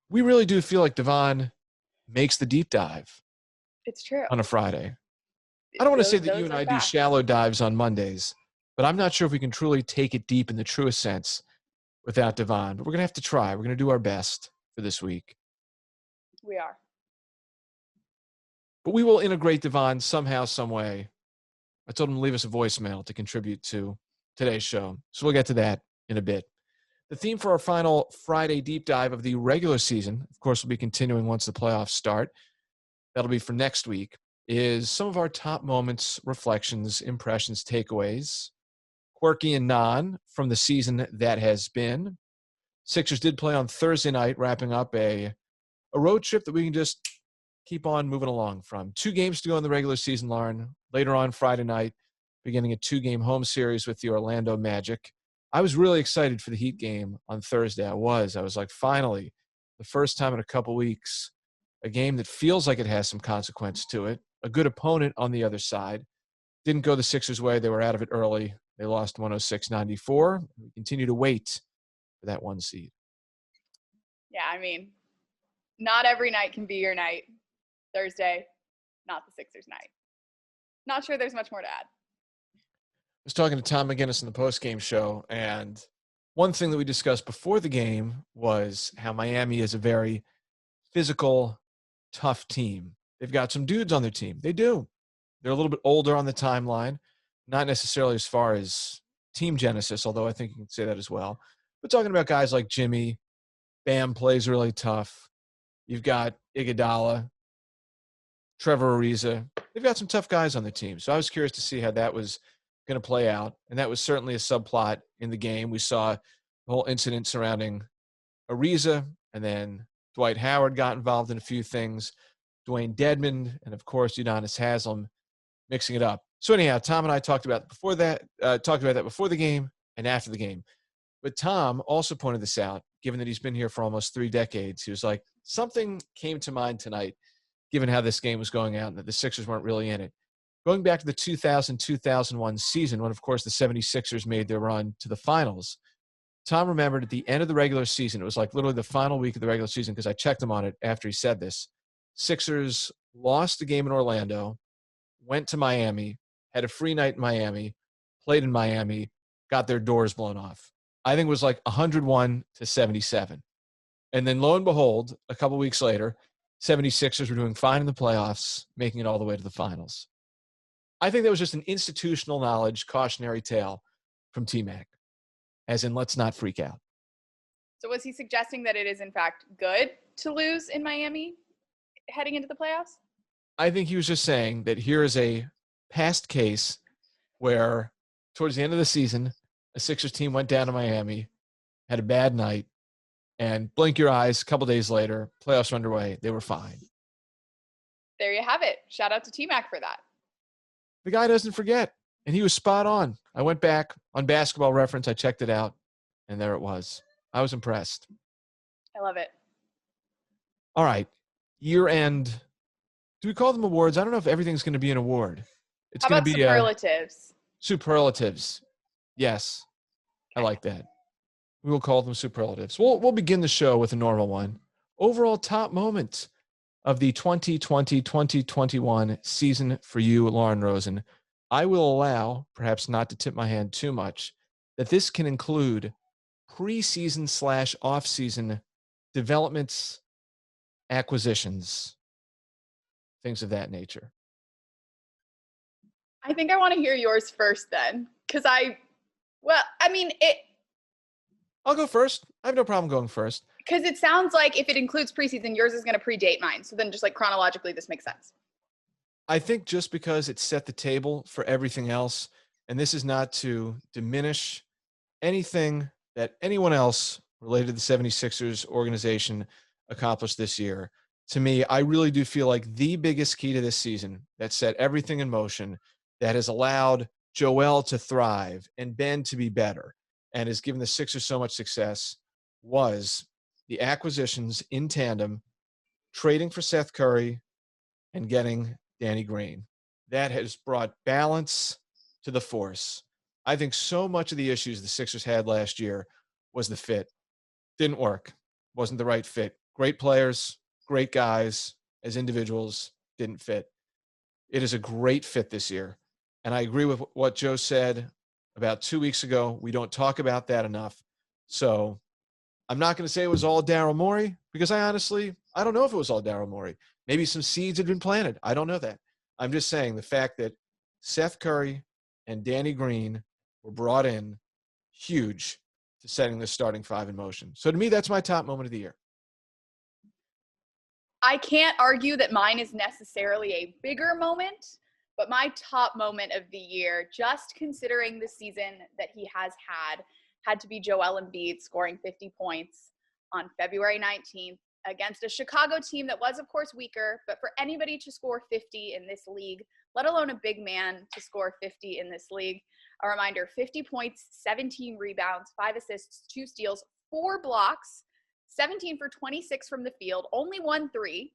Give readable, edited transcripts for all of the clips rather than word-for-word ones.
We really do feel like Devon makes the deep dive It's true. on a Friday. I don't want to say that you Those and are I do facts. shallow dives on Mondays, but I'm not sure if we can truly take it deep in the truest sense without Devon. But we're going to have to try. We're going to do our best for this week. We are. But we will integrate Devon somehow, some way. I told him to leave us a voicemail to contribute to today's show. So we'll get to that in a bit. The theme for our final Friday deep dive of the regular season, of course, will be continuing once the playoffs start. That'll be for next week, is some of our top moments, reflections, impressions, takeaways, quirky and non from the season that has been. Sixers did play on Thursday night, wrapping up a road trip that we can just keep on moving along from. 2 games to go in the regular season, Lauren. Later on Friday night, beginning a 2-game home series with the Orlando Magic. I was really excited for the Heat game on Thursday. I was like, finally, the first time in a couple weeks, a game that feels like it has some consequence to it. A good opponent on the other side. Didn't go the Sixers' way. They were out of it early. They lost 106-94. We continue to wait for that 1 seed. Yeah, I mean, not every night can be your night. Thursday, not the Sixers' night. Not sure there's much more to add. I was talking to Tom McGinnis in the post-game show, and one thing that we discussed before the game was how Miami is a very physical, tough team. They've got some dudes on their team. They do. They're a little bit older on the timeline, not necessarily as far as team genesis, although I think you can say that as well. But talking about guys like Jimmy, Bam plays really tough. You've got Iguodala, Trevor Ariza. They've got some tough guys on the team. So I was curious to see how that was going to play out. And that was certainly a subplot in the game. We saw the whole incident surrounding Ariza, and then Dwight Howard got involved in a few things. Dwayne Dedmon, and of course, Udonis Haslem mixing it up. So anyhow, Tom and I talked about that before the game and after the game. But Tom also pointed this out, given that he's been here for almost 3 decades. He was like, something came to mind tonight, given how this game was going out and that the Sixers weren't really in it. Going back to the 2000-2001 season, when, of course, the 76ers made their run to the finals, Tom remembered at the end of the regular season, it was like literally the final week of the regular season, because I checked him on it after he said this. Sixers lost the game in Orlando, went to Miami, had a free night in Miami, played in Miami, got their doors blown off. I think it was like 101-77. And then lo and behold, a couple weeks later, 76ers were doing fine in the playoffs, making it all the way to the finals. I think that was just an institutional knowledge cautionary tale from T-Mac, as in let's not freak out. So was he suggesting that it is, in fact, good to lose in Miami heading into the playoffs? I think he was just saying that here is a past case where towards the end of the season, a Sixers team went down to Miami, had a bad night, and blink your eyes, a couple days later, playoffs were underway. They were fine. There you have it. Shout out to T-Mac for that. The guy doesn't forget, and he was spot on. I went back on Basketball Reference. I checked it out, and there it was. I was impressed. I love it. All right. Year-end. Do we call them awards? I don't know if everything's going to be an award. It's How going about to be superlatives? Superlatives. Yes. I like that. We will call them superlatives. We'll begin the show with a normal one. Overall top moment of the 2020-2021 season for you, Lauren Rosen. I will allow, perhaps not to tip my hand too much, that this can include preseason / off-season developments, acquisitions, things of that nature. I think I want to hear yours first then, because I'll go first. I have no problem going first. Because it sounds like if it includes preseason, yours is going to predate mine. So then just like chronologically, this makes sense. I think just because it set the table for everything else, and this is not to diminish anything that anyone else related to the 76ers organization accomplished this year. To me, I really do feel like the biggest key to this season that set everything in motion, that has allowed Joel to thrive and Ben to be better, and has given the Sixers so much success, was the acquisitions in tandem, trading for Seth Curry and getting Danny Green. That has brought balance to the force. I think so much of the issues the Sixers had last year was the fit. Didn't work. Wasn't the right fit. Great players, great guys as individuals, didn't fit. It is a great fit this year. And I agree with what Joe said about 2 weeks ago. We don't talk about that enough. So I'm not going to say it was all Daryl Morey because I don't know if it was all Daryl Morey. Maybe some seeds had been planted. I don't know that. I'm just saying the fact that Seth Curry and Danny Green were brought in huge to setting the starting five in motion. So to me, that's my top moment of the year. I can't argue that mine is necessarily a bigger moment, but my top moment of the year, just considering the season that he has had to be Joel Embiid scoring 50 points on February 19th against a Chicago team that was, of course, weaker. But for anybody to score 50 in this league, let alone a big man to score 50 in this league, a reminder, 50 points, 17 rebounds, 5 assists, 2 steals, 4 blocks, 17 for 26 from the field, only 1 3,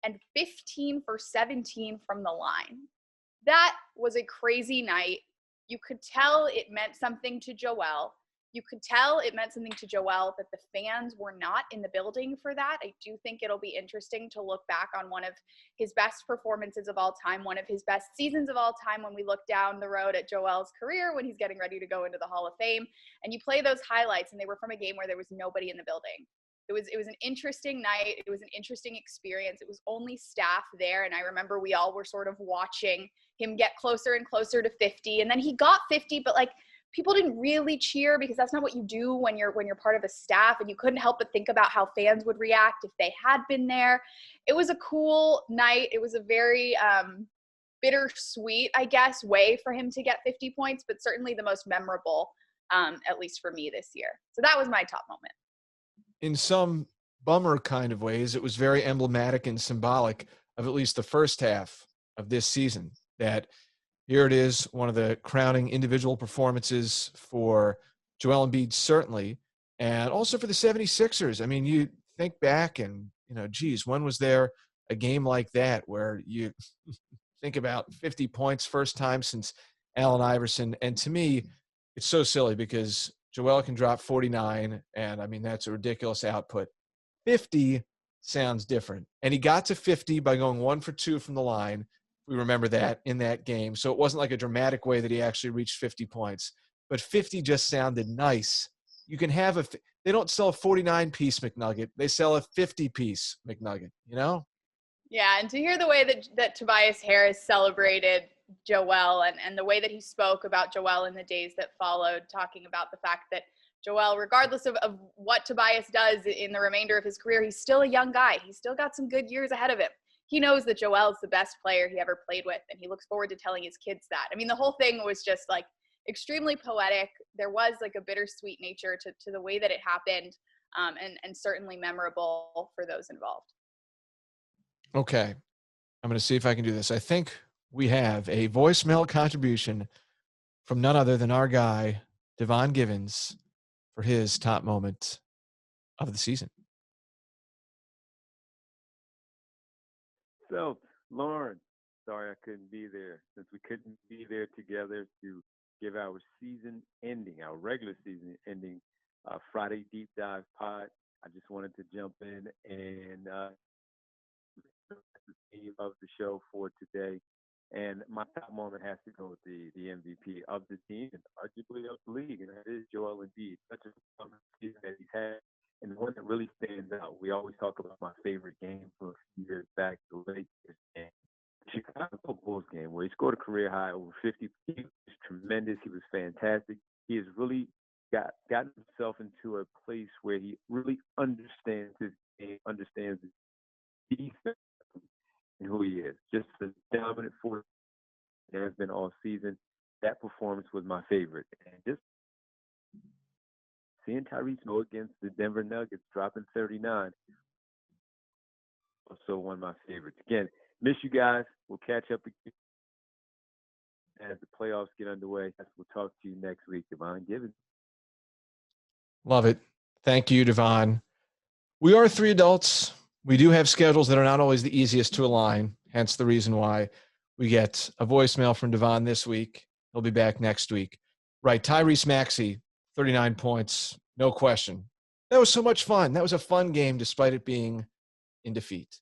and 15 for 17 from the line. That was a crazy night. You could tell it meant something to Joel. You could tell it meant something to Joel that the fans were not in the building for that. I do think it'll be interesting to look back on one of his best performances of all time, one of his best seasons of all time when we look down the road at Joel's career when he's getting ready to go into the Hall of Fame. And you play those highlights, and they were from a game where there was nobody in the building. It was an interesting night. It was an interesting experience. It was only staff there, and I remember we all were sort of watching him get closer and closer to 50, and then he got 50, but like people didn't really cheer because that's not what you do when you're part of a staff, and you couldn't help but think about how fans would react if they had been there. It was a cool night. It was a very bittersweet, I guess, way for him to get 50 points, but certainly the most memorable, at least for me this year. So that was my top moment. In some bummer kind of ways, it was very emblematic and symbolic of at least the first half of this season, that here it is, one of the crowning individual performances for Joel Embiid, certainly, and also for the 76ers. I mean, you think back and, geez, when was there a game like that where you think about 50 points first time since Allen Iverson? And to me, it's so silly because Joel can drop 49, and I mean, that's a ridiculous output. 50 sounds different. And he got to 50 by going 1 for 2 from the line. We remember that in that game. So it wasn't like a dramatic way that he actually reached 50 points. But 50 just sounded nice. You can have they don't sell a 49-piece McNugget. They sell a 50-piece McNugget, Yeah, and to hear the way that Tobias Harris celebrated Joel and the way that he spoke about Joel in the days that followed, talking about the fact that Joel, regardless of what Tobias does in the remainder of his career, he's still a young guy. He's still got some good years ahead of him. He knows that Joel is the best player he ever played with, and he looks forward to telling his kids that. I mean, the whole thing was just like extremely poetic. There was like a bittersweet nature to the way that it happened, and certainly memorable for those involved. Okay. I'm going to see if I can do this. I think we have a voicemail contribution from none other than our guy, Devon Givens, for his top moment of the season. So, Lauren, sorry I couldn't be there. Since we couldn't be there together to give our season ending, our regular season ending Friday Deep Dive pod, I just wanted to jump in and the theme of the show for today. And my top moment has to go with the MVP of the team and arguably of the league, and that is Joel Embiid. Such a fun season that he's had, and the one that really stands out. We always talk about my favorite game from a few years back, the Lakers game, the Chicago Bulls game, where he scored a career high over 50. He was tremendous. He was fantastic. He has really gotten himself into a place where he really understands his game, understands his defense, and who he is. Just a dominant force that has been all season. That performance was my favorite. And just seeing Tyreese go against the Denver Nuggets, dropping 39, also one of my favorites. Again, miss you guys. We'll catch up again as the playoffs get underway. We'll talk to you next week. Devon Givens. Love it. Thank you, Devon. We are 3 adults. We do have schedules that are not always the easiest to align, hence the reason why we get a voicemail from Devon this week. He'll be back next week. Right, Tyreese Maxey, 39 points, no question. That was so much fun. That was a fun game despite it being in defeat.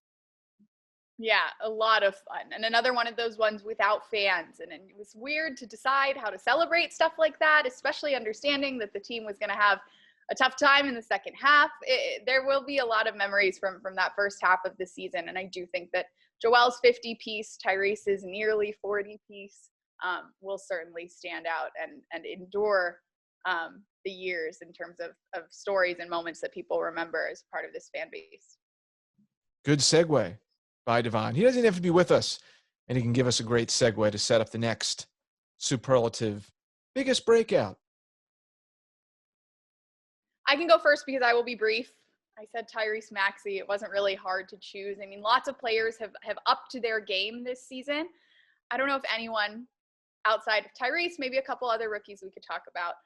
Yeah, a lot of fun. And another one of those ones without fans. And it was weird to decide how to celebrate stuff like that, especially understanding that the team was going to have a tough time in the second half. There will be a lot of memories from that first half of the season. And I do think that Joel's 50-piece, Tyrese's nearly 40-piece will certainly stand out and endure the years in terms of stories and moments that people remember as part of this fan base. Good segue by Devon. He doesn't have to be with us, and he can give us a great segue to set up the next superlative biggest breakout. I can go first because I will be brief. I said Tyreese Maxey. It wasn't really hard to choose. I mean, lots of players have upped their game this season. I don't know if anyone outside of Tyreese, maybe a couple other rookies we could talk about,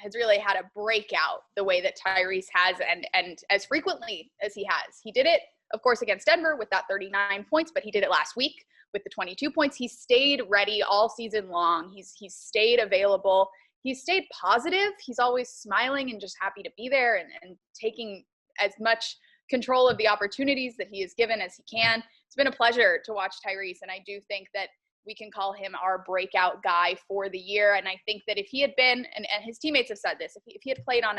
has really had a breakout the way that Tyreese has and as frequently as he has. He did it, of course, against Denver with that 39 points, but he did it last week with the 22 points. He stayed ready all season long. He's stayed available. He's stayed positive. He's always smiling and just happy to be there and taking as much control of the opportunities that he is given as he can. It's been a pleasure to watch Tyreese, and I do think that we can call him our breakout guy for the year. And I think that if he had been, and his teammates have said this, if he had played on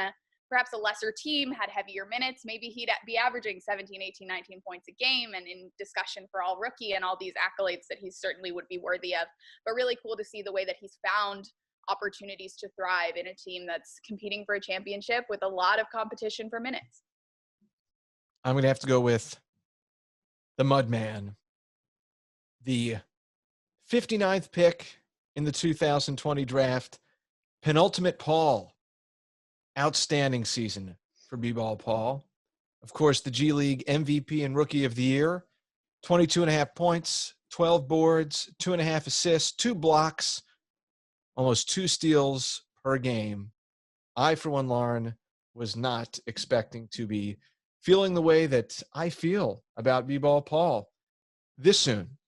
perhaps a lesser team, had heavier minutes, maybe he'd be averaging 17, 18, 19 points a game and in discussion for all rookie and all these accolades that he certainly would be worthy of. But really cool to see the way that he's found opportunities to thrive in a team that's competing for a championship with a lot of competition for minutes. I'm going to have to go with the Mudman, the 59th pick in the 2020 draft, penultimate Paul. Outstanding season for B-Ball Paul. Of course, the G League MVP and Rookie of the Year, 22.5 points, 12 boards, 2.5 assists, 2 blocks, almost 2 steals per game. I, for one, Lauren, was not expecting to be feeling the way that I feel about B-Ball Paul this soon.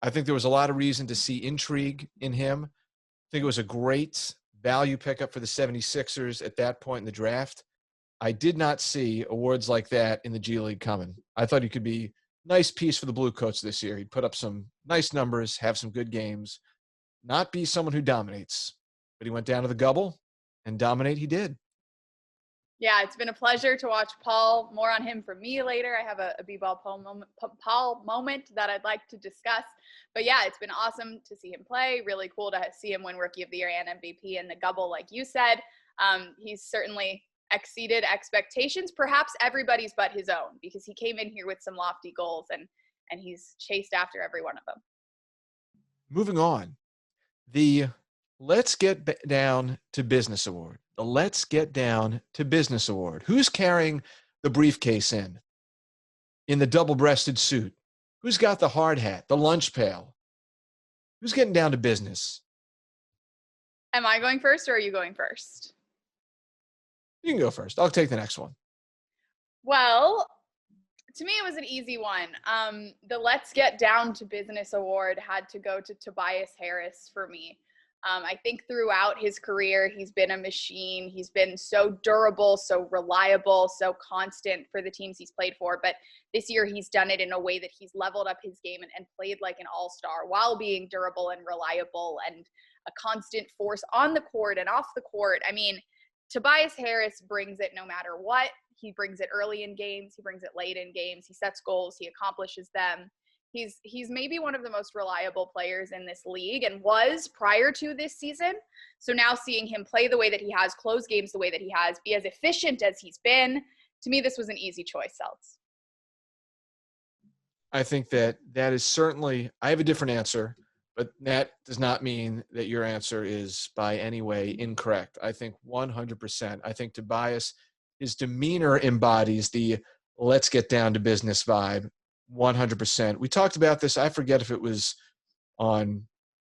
I think there was a lot of reason to see intrigue in him. I think it was a great value pickup for the 76ers at that point in the draft. I did not see awards like that in the G League coming. I thought he could be a nice piece for the Blue Coats this year. He'd put up some nice numbers, have some good games, not be someone who dominates. But he went down to the Gubble, and dominate he did. Yeah, it's been a pleasure to watch Paul. More on him from me later. I have a B-Ball Paul moment that I'd like to discuss. But yeah, it's been awesome to see him play. Really cool to see him win Rookie of the Year and MVP in the Gubble, like you said. He's certainly exceeded expectations, perhaps everybody's but his own, because he came in here with some lofty goals and he's chased after every one of them. Moving on, the Let's Get Down to Business Award. The Let's Get Down to Business Award. Who's carrying the briefcase in the double-breasted suit? Who's got the hard hat, the lunch pail? Who's getting down to business? Am I going first or are you going first? You can go first. I'll take the next one. Well, to me, it was an easy one. The Let's Get Down to Business Award had to go to Tobias Harris for me. I think throughout his career, he's been a machine. He's been so durable, so reliable, so constant for the teams he's played for. But this year, he's done it in a way that he's leveled up his game and played like an all-star while being durable and reliable and a constant force on the court and off the court. I mean, Tobias Harris brings it no matter what. He brings it early in games. He brings it late in games. He sets goals. He accomplishes them. He's maybe one of the most reliable players in this league and was prior to this season. So now seeing him play the way that he has, close games the way that he has, be as efficient as he's been, to me, this was an easy choice, Seltz. I think that is certainly – I have a different answer, but that does not mean that your answer is by any way incorrect. I think 100%. I think Tobias, his demeanor embodies the let's get down to business vibe. 100%. We talked about this. I forget if it was on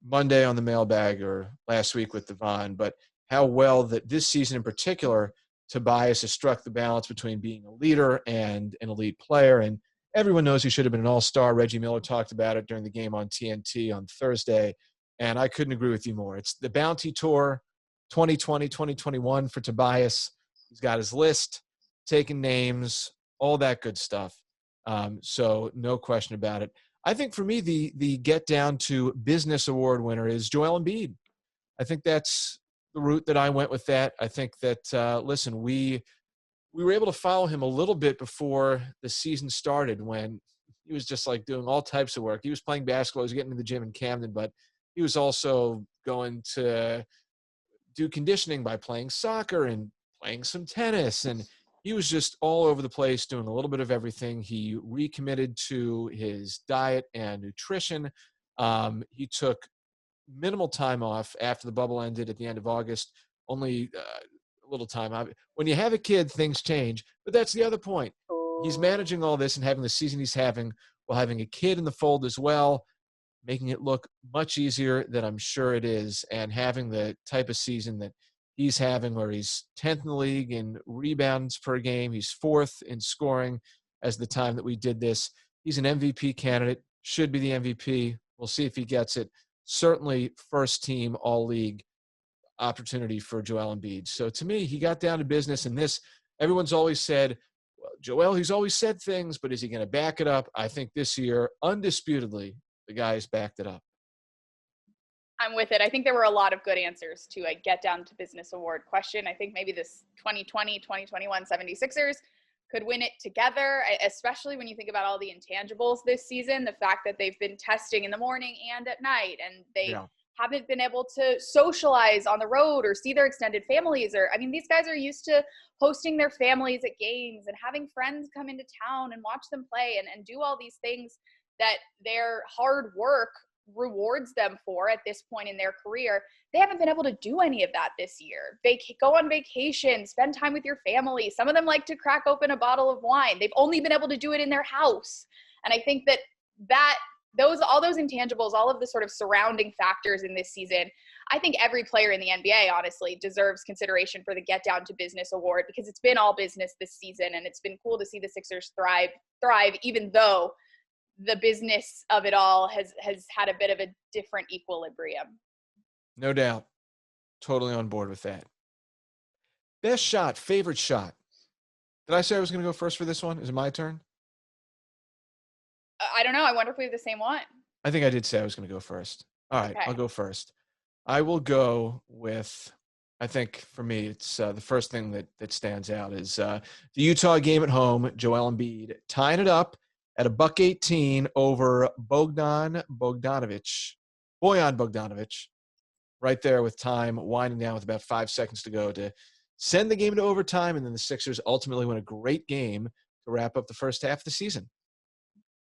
Monday on the mailbag or last week with Devon, but how well that this season in particular, Tobias has struck the balance between being a leader and an elite player. And everyone knows he should have been an all-star. Reggie Miller talked about it during the game on TNT on Thursday, and I couldn't agree with you more. It's the Bounty Tour 2020, 2021 for Tobias. He's got his list, taking names, all that good stuff. So no question about it. I think for me, the get down to business award winner is Joel Embiid. I think that's the route that I went with that. I think that, listen, we were able to follow him a little bit before the season started when he was just like doing all types of work. He was playing basketball. He was getting to the gym in Camden, but he was also going to do conditioning by playing soccer and playing some tennis. And he was just all over the place doing a little bit of everything. He recommitted to his diet and nutrition. He took minimal time off after the bubble ended at the end of August, only a little time. When you have a kid, things change, but that's the other point. He's managing all this and having the season he's having while having a kid in the fold as well, making it look much easier than I'm sure it is, and having the type of season that he's having where he's 10th in the league in rebounds per game. He's 4th in scoring as the time that we did this. He's an MVP candidate, should be the MVP. We'll see if he gets it. Certainly first team all league opportunity for Joel Embiid. So to me, he got down to business, and this, everyone's always said, well, Joel, he's always said things, but is he going to back it up? I think this year, undisputedly, the guys backed it up. I'm with it. I think there were a lot of good answers to a get down to business award question. I think maybe this 2020-2021 76ers could win it together, especially when you think about all the intangibles this season, the fact that they've been testing in the morning and at night, and they haven't been able to socialize on the road or see their extended families. Or, I mean, these guys are used to hosting their families at games and having friends come into town and watch them play and do all these things that their hard work rewards them for at this point in their career. They haven't been able to do any of that this year. They go on vacation, spend time with your family. Some of them like to crack open a bottle of wine. They've only been able to do it in their house. And I think that all those intangibles, all of the sort of surrounding factors in this season, I think every player in the NBA, honestly, deserves consideration for the Get Down to Business award, because it's been all business this season, and it's been cool to see the Sixers thrive, even though the business of it all has had a bit of a different equilibrium. No doubt. Totally on board with that. Best shot, favorite shot. Did I say I was going to go first for this one? Is it my turn? I don't know. I wonder if we have the same one. I think I did say I was going to go first. All right, okay. I'll go first. I will go with, I think for me, it's the first thing that stands out is the Utah game at home, Joel Embiid tying it up at $118 over Bojan Bogdanovic, right there with time winding down with about 5 seconds to go to send the game to overtime, and then the Sixers ultimately win a great game to wrap up the first half of the season.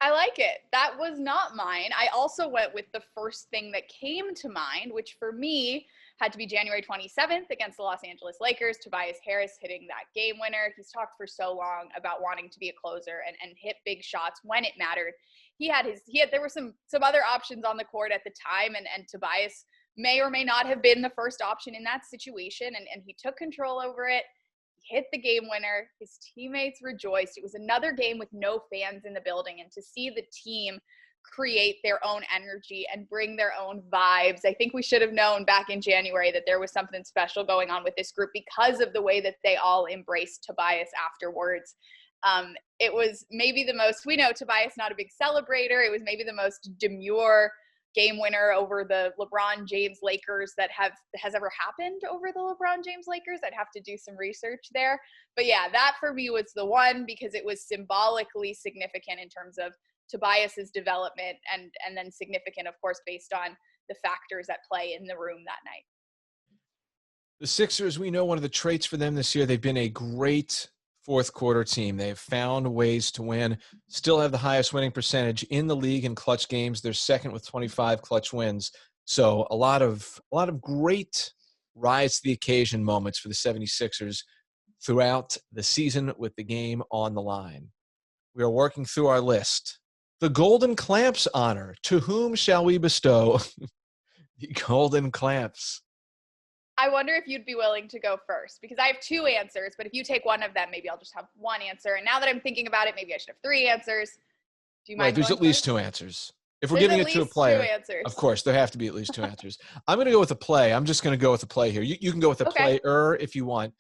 I like it. That was not mine. I also went with the first thing that came to mind, which for me had to be January 27th against the Los Angeles Lakers. Tobias Harris hitting that game winner. He's talked for so long about wanting to be a closer and hit big shots when it mattered. There were some other options on the court at the time, and Tobias may or may not have been the first option in that situation, and he took control over it. Hit the game winner. His teammates rejoiced. It was another game with no fans in the building, and to see the team create their own energy and bring their own vibes. I think we should have known back in January that there was something special going on with this group because of the way that they all embraced Tobias afterwards. It was maybe the most, we know Tobias not a big celebrator. It was maybe the most demure game winner over the LeBron James Lakers that has ever happened over the LeBron James Lakers. I'd have to do some research there. But yeah, that for me was the one, because it was symbolically significant in terms of Tobias's development, and then significant, of course, based on the factors at play in the room that night. The Sixers, we know one of the traits for them this year, they've been a great fourth quarter team. They've found ways to win, still have the highest winning percentage in the league in clutch games. They're second with 25 clutch wins. So a lot of great rise to the occasion moments for the 76ers throughout the season with the game on the line. We are working through our list. The Golden Clamps honor. To whom shall we bestow the Golden Clamps? I wonder if you'd be willing to go first, because I have two answers, but if you take one of them, maybe I'll just have one answer. And now that I'm thinking about it, maybe I should have three answers. Do you mind? Right, there's at least two answers. If we're giving it to a player, of course, there have to be at least two answers. I'm going to go with a play. I'm just going to go with a play here. You can go with a player if you want.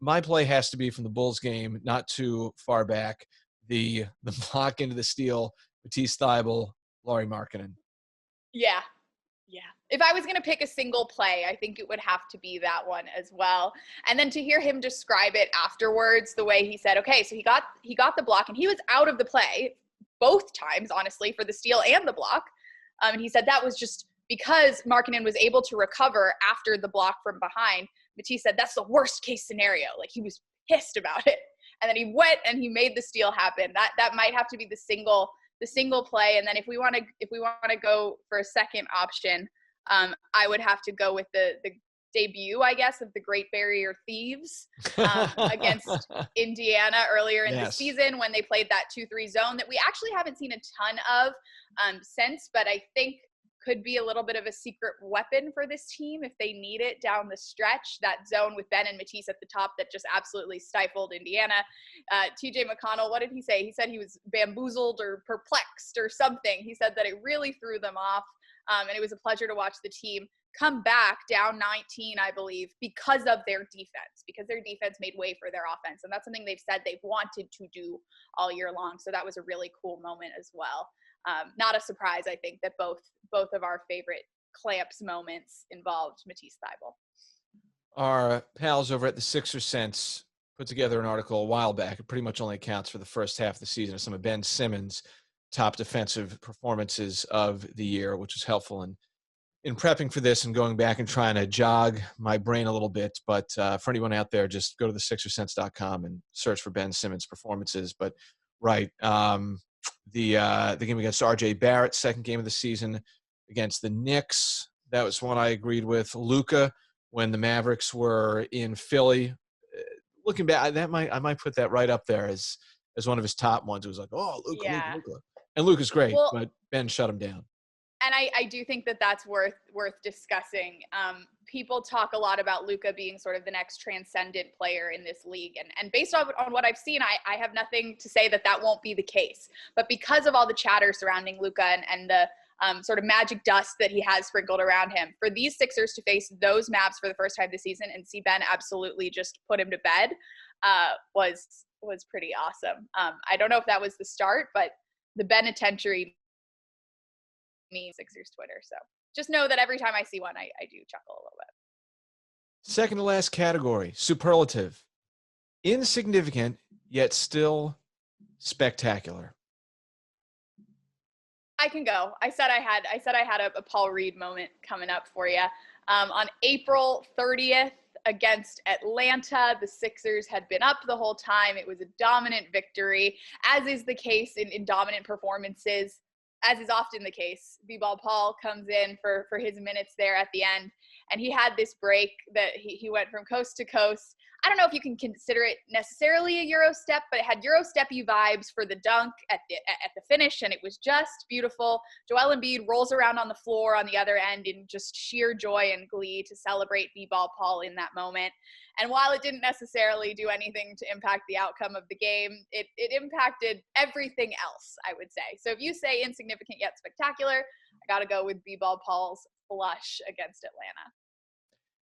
My play has to be from the Bulls game, not too far back. the block into the steal, Matisse Thybulle, Lauri Markkanen. Yeah. Yeah. If I was going to pick a single play, I think it would have to be that one as well. And then to hear him describe it afterwards, the way he said, okay, so he got the block and he was out of the play both times, honestly, for the steal and the block. And he said that was just because Markkanen was able to recover after the block from behind. Matisse said that's the worst case scenario. Like, he was pissed about it. And then he went and he made the steal happen. That might have to be the single play. And then if we want to go for a second option, I would have to go with the debut, I guess, of the Great Barrier Thieves against Indiana earlier in the season when they played that 2-3 zone that we actually haven't seen a ton of since, but I think could be a little bit of a secret weapon for this team if they need it down the stretch. That zone with Ben and Matisse at the top that just absolutely stifled Indiana. TJ McConnell, what did he say? He said he was bamboozled or perplexed or something. He said that it really threw them off, and it was a pleasure to watch the team come back down 19, I believe, because of their defense, because their defense made way for their offense. And that's something they've said they've wanted to do all year long. So that was a really cool moment as well. Not a surprise, I think, that both of our favorite clamps moments involved Matisse Thybulle. Our pals over at the Sixers Sense put together an article a while back. It pretty much only accounts for the first half of the season of some of Ben Simmons' top defensive performances of the year, which was helpful in prepping for this and going back and trying to jog my brain a little bit. But for anyone out there, just go to the SixerSense.com and search for Ben Simmons' performances. But right, the game against R.J. Barrett, second game of the season against the Knicks, that was one I agreed with. Luka, when the Mavericks were in Philly, looking back, I might put that right up there as one of his top ones. It was like, oh, Luka. And Luka's great, but Ben shut him down. And I do think that that's worth discussing. People talk a lot about Luka being sort of the next transcendent player in this league. And based on what I've seen, I have nothing to say that won't be the case. But because of all the chatter surrounding Luka and the sort of magic dust that he has sprinkled around him, for these Sixers to face those Mavs for the first time this season and see Ben absolutely just put him to bed was pretty awesome. I don't know if that was the start, but the Ben attention me Sixers Twitter. So just know that every time I see one, I do chuckle a little bit. Second to last category, superlative. Insignificant, yet still spectacular. I can go. I said I had a Paul Reed moment coming up for you. On April 30th against Atlanta, the Sixers had been up the whole time. It was a dominant victory, as is the case in dominant performances. As is often the case, B-Ball Paul comes in for his minutes there at the end, and he had this break that he went from coast to coast. I don't know if you can consider it necessarily a Euro step, but it had Euro steppy vibes for the dunk at the finish, and it was just beautiful. Joel Embiid rolls around on the floor on the other end in just sheer joy and glee to celebrate B-Ball Paul in that moment. And while it didn't necessarily do anything to impact the outcome of the game, it impacted everything else, I would say. So if you say insignificant yet spectacular, I got to go with B-Ball Paul's flush against Atlanta.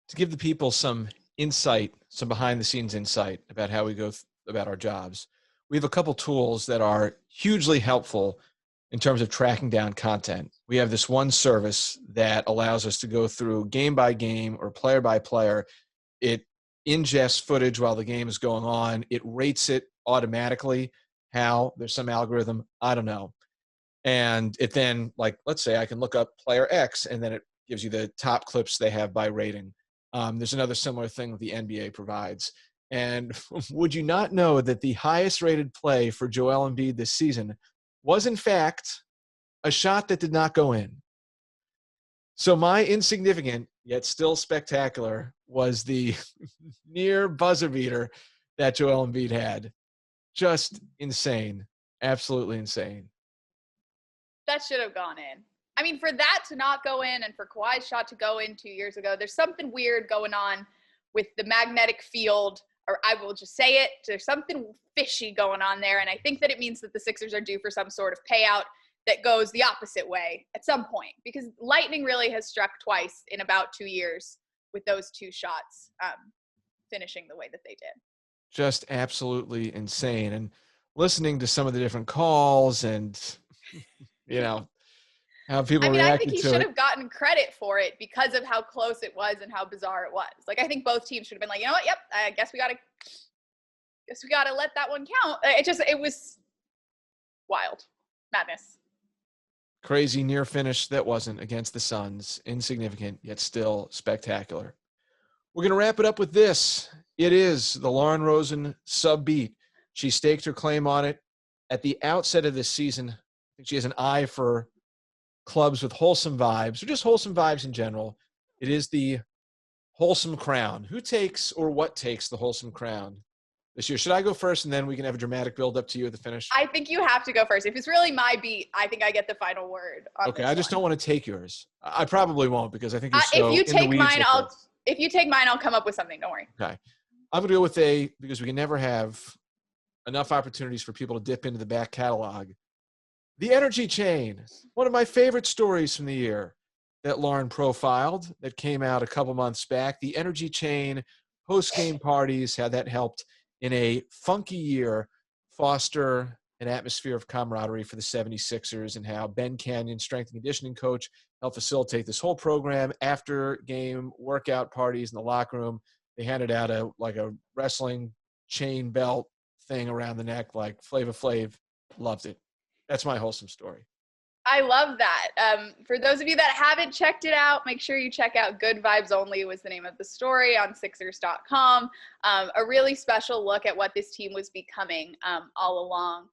To give the people some insight, some behind-the-scenes insight about how we go about our jobs, we have a couple tools that are hugely helpful in terms of tracking down content. We have this one service that allows us to go through game by game or player by player. It ingests footage while the game is going on. It rates it automatically. How? There's some algorithm. I don't know. And it then, like, let's say I can look up player X, and then it gives you the top clips they have by rating. There's another similar thing that the NBA provides. And would you not know that the highest rated play for Joel Embiid this season was, in fact, a shot that did not go in? So my insignificant, yet still spectacular, was the near buzzer beater that Joel Embiid had. Just insane. Absolutely insane. That should have gone in. I mean, for that to not go in and for Kawhi's shot to go in 2 years ago, there's something weird going on with the magnetic field, or I will just say it, there's something fishy going on there. And I think that it means that the Sixers are due for some sort of payout that goes the opposite way at some point, because lightning really has struck twice in about 2 years with those two shots finishing the way that they did. Just absolutely insane. And listening to some of the different calls and, how people I mean, I think reacted he to should it. have gotten credit for it because of how close it was and how bizarre it was. Like, I think both teams should have been like, you know what? Yep, I guess we gotta let that one count. It was wild. Madness. Crazy near finish that wasn't against the Suns. Insignificant, yet still spectacular. We're going to wrap it up with this. It is the Lauren Rosen sub beat. She staked her claim on it at the outset of this season. I think she has an eye for clubs with wholesome vibes, or just wholesome vibes in general. It is the wholesome crown. Who takes or what takes the wholesome crown this year? Should I go first and then we can have a dramatic build up to you at the finish? I think you have to go first. If it's really my beat, I think I get the final word on Okay, this I just one. don't want to take yours. I probably won't because I think you're If so you in the take weeds mine, with this. if you take mine, I'll come up with something. Don't worry. Okay. I'm going to go with because we can never have enough opportunities for people to dip into the back catalog. The Energy Chain, one of my favorite stories from the year that Lauren profiled that came out a couple months back. The Energy Chain post-game parties, how that helped in a funky year foster an atmosphere of camaraderie for the 76ers, and how Ben Canyon, strength and conditioning coach, helped facilitate this whole program. After game workout parties in the locker room, they handed out a wrestling chain belt thing around the neck, like Flava Flav. Loved it. That's my wholesome story. I love that. For those of you that haven't checked it out, make sure you check out Good Vibes Only was the name of the story on Sixers.com. A really special look at what this team was becoming all along.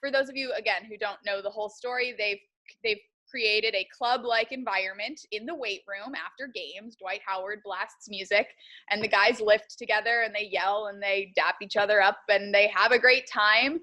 For those of you, again, who don't know the whole story, they've created a club-like environment in the weight room after games. Dwight Howard blasts music, and the guys lift together, and they yell, and they dap each other up, and they have a great time.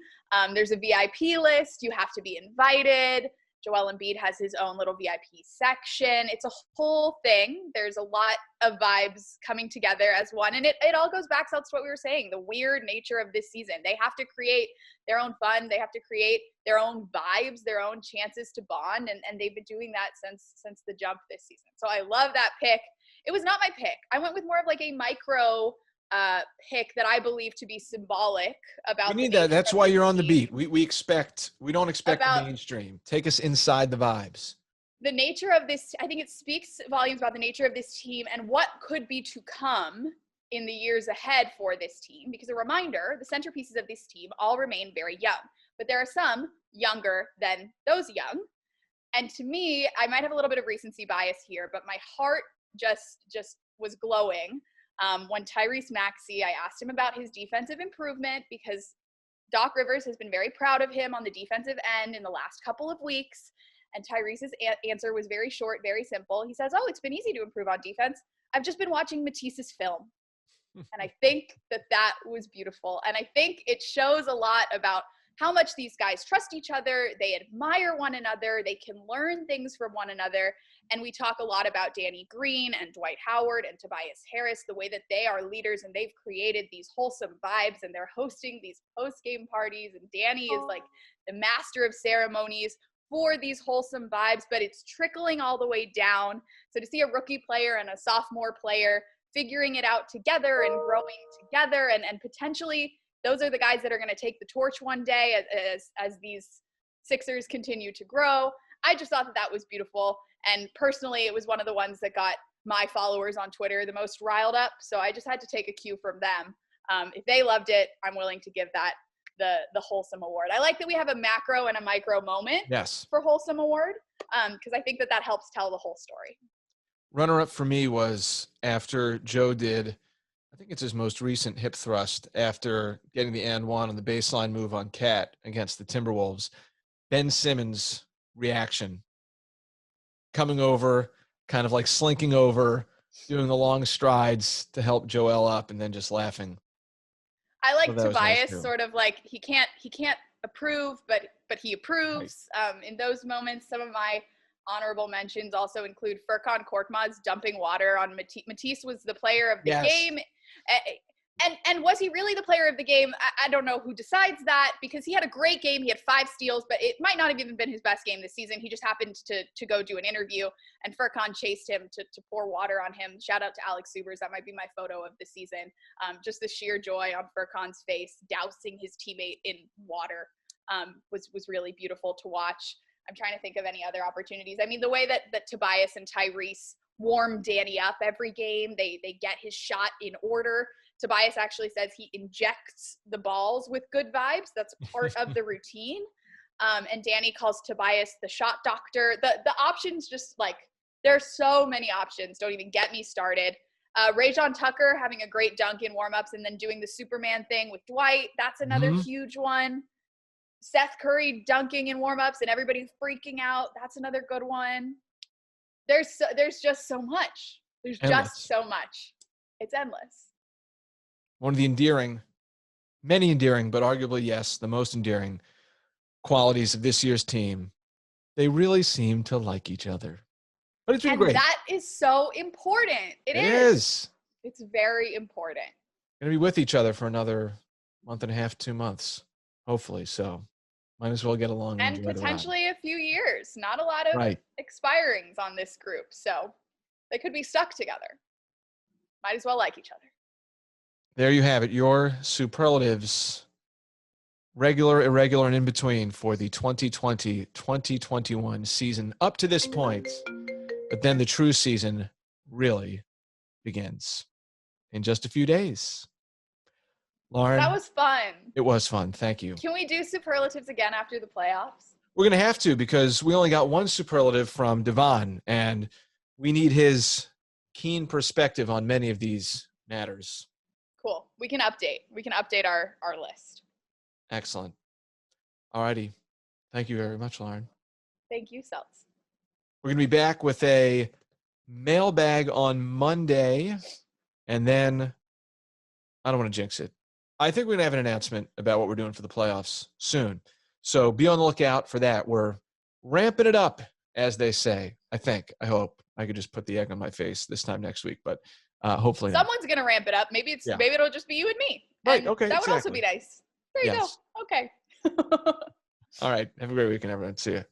There's a VIP list. You have to be invited. Joel Embiid has his own little VIP section. It's a whole thing. There's a lot of vibes coming together as one. And it all goes back to what we were saying, the weird nature of this season. They have to create their own fun. They have to create their own vibes, their own chances to bond. And they've been doing that since the jump this season. So I love that pick. It was not my pick. I went with more of like a micro pick that I believe to be symbolic about. We need that. That's why you're on the beat. We don't expect the mainstream. Take us inside the vibes. The nature of this, I think it speaks volumes about the nature of this team and what could be to come in the years ahead for this team. Because a reminder, the centerpieces of this team all remain very young, but there are some younger than those young. And to me, I might have a little bit of recency bias here, but my heart just was glowing when Tyreese Maxey, I asked him about his defensive improvement because Doc Rivers has been very proud of him on the defensive end in the last couple of weeks. And Tyrese's answer was very short, very simple. He says, it's been easy to improve on defense. I've just been watching Matisse's film. And I think that was beautiful. And I think it shows a lot about how much these guys trust each other. They admire one another. They can learn things from one another. And we talk a lot about Danny Green and Dwight Howard and Tobias Harris, the way that they are leaders and they've created these wholesome vibes and they're hosting these post-game parties. And Danny is like the master of ceremonies for these wholesome vibes, but it's trickling all the way down. So to see a rookie player and a sophomore player figuring it out together and growing together and potentially those are the guys that are going to take the torch one day as these Sixers continue to grow. I just thought that was beautiful. And personally, it was one of the ones that got my followers on Twitter the most riled up. So I just had to take a cue from them. If they loved it, I'm willing to give that the wholesome award. I like that we have a macro and a micro moment for wholesome award because I think that helps tell the whole story. Runner-up for me was after Joe did, I think it's his most recent hip thrust after getting the and one on the baseline move on Cat against the Timberwolves. Ben Simmons' reaction, coming over, kind of like slinking over, doing the long strides to help Joel up, and then just laughing. I like Tobias sort of like he can't approve, but he approves. Right. In those moments, some of my honorable mentions also include Furkan Korkmaz dumping water on Matisse. Matisse was the player of the game. And was he really the player of the game? I don't know who decides that, because he had a great game. He had 5 steals, but it might not have even been his best game this season. He just happened to go do an interview, and Furkan chased him to pour water on him. Shout out to Alex Subers. That might be my photo of the season. Just the sheer joy on Furkan's face, dousing his teammate in water, was really beautiful to watch. I'm trying to think of any other opportunities. I mean, the way that Tobias and Tyreese warm Danny up every game, they get his shot in order. Tobias actually says he injects the balls with good vibes. That's part of the routine. And Danny calls Tobias the shot doctor. The options, just like, there's so many options. Don't even get me started. Rajon Tucker having a great dunk in warmups and then doing the Superman thing with Dwight. That's another huge one. Seth Curry dunking in warmups and everybody freaking out. That's another good one. There's just so much. There's Endless. just so much. It's endless. One of the many endearing, but arguably, yes, the most endearing qualities of this year's team. They really seem to like each other. But it's been great. That is so important. It is. It's very important. Going to be with each other for another month and a half, 2 months, hopefully. So might as well get along. And potentially a few years. Not a lot of expirings on this group. So they could be stuck together. Might as well like each other. There you have it. Your superlatives, regular, irregular, and in between for the 2020-2021 season up to this point. But then the true season really begins in just a few days. Lauren. That was fun. It was fun. Thank you. Can we do superlatives again after the playoffs? We're going to have to, because we only got one superlative from Devon, and we need his keen perspective on many of these matters. Cool. We can update our list. Excellent. All righty. Thank you very much, Lauren. Thank you, Seltz. We're going to be back with a mailbag on Monday, and then I don't want to jinx it. I think we're going to have an announcement about what we're doing for the playoffs soon. So be on the lookout for that. We're ramping it up, as they say. I hope. I could just put the egg on my face this time next week, but hopefully someone's going to ramp it up. Maybe it'll just be you and me. Right. And okay. That would also be nice. There you go. Okay. All right. Have a great weekend, everyone. See you.